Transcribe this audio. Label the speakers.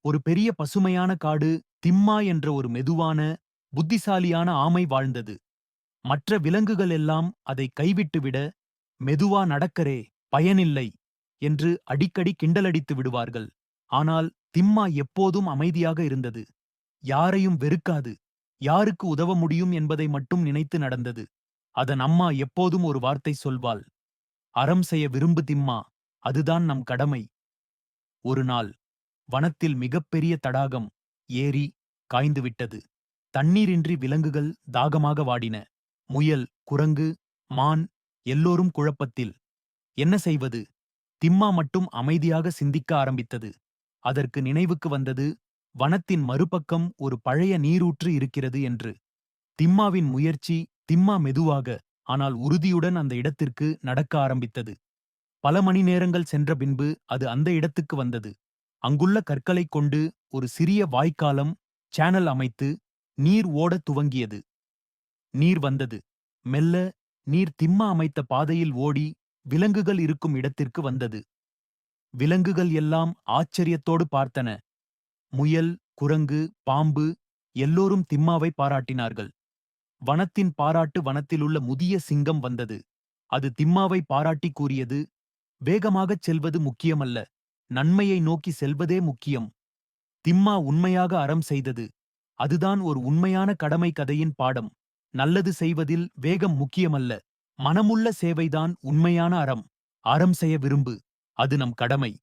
Speaker 1: ஒரு பெரிய பசுமையான காடு, திம்மா என்ற ஒரு மெதுவான, புத்திசாலியான ஆமை வாழ்ந்தது. மற்ற விலங்குகள் எல்லாம் அதை கைவிட்டுவிட, "மெதுவா நடக்கரே, பயனில்லை" என்று அடிக்கடி கிண்டலடித்து விடுவார்கள். ஆனால் திம்மா எப்போதும் அமைதியாக இருந்தது. யாரையும் வெறுக்காது, யாருக்கு உதவ முடியும் என்பதை மட்டும் நினைத்து நடந்தது. அதன் அம்மா எப்போதும் ஒரு வார்த்தை சொல்வாள், "அறம் செய்ய விரும்பு திம்மா, அதுதான் நம் கடமை." ஒரு நாள் வனத்தில் மிகப்பெரிய தடாகம், ஏரி காய்ந்துவிட்டது. தண்ணீரின்றி விலங்குகள் தாகமாக வாடின. முயல், குரங்கு, மான் எல்லோரும் குழப்பத்தில். என்ன செய்வது? திம்மா மட்டும் அமைதியாக சிந்திக்க ஆரம்பித்தது. அதற்கு நினைவுக்கு வந்தது, வனத்தின் மறுபக்கம் ஒரு பழைய நீரூற்று இருக்கிறது என்று. திம்மாவின் முயற்சி, திம்மா மெதுவாக, ஆனால் உறுதியுடன் அந்த இடத்திற்கு நடக்க ஆரம்பித்தது. பல மணி நேரங்கள் சென்ற பின்பு அது அந்த இடத்துக்கு வந்தது. அங்குள்ள கற்களைக் கொண்டு ஒரு சிறிய வாய்க்காலம், சேனல் அமைத்து நீர் ஓடத் துவங்கியது. நீர் வந்தது. மெல்ல நீர் திம்மா அமைத்த பாதையில் ஓடி விலங்குகள் இருக்கும் இடத்திற்கு வந்தது. விலங்குகள் எல்லாம் ஆச்சரியத்தோடு பார்த்தன. முயல், குரங்கு, பாம்பு எல்லோரும் திம்மாவை பாராட்டினார்கள். வனத்தின் பாராட்டு வனத்திலுள்ள முதிய சிங்கம் வந்தது. அது திம்மாவை பாராட்டி கூறியது, "வேகமாகச் செல்வது முக்கியமல்ல, நன்மையை நோக்கி செல்வதே முக்கியம்." திம்மா உண்மையாக அறம் செய்தது. அதுதான் ஒரு உண்மையான கடமை கதையின் பாடம். நல்லது செய்வதில் வேகம் முக்கியமல்ல. மனமுள்ள சேவைதான் உண்மையான அறம். அறம் செய்ய விரும்பு. அது நம் கடமை.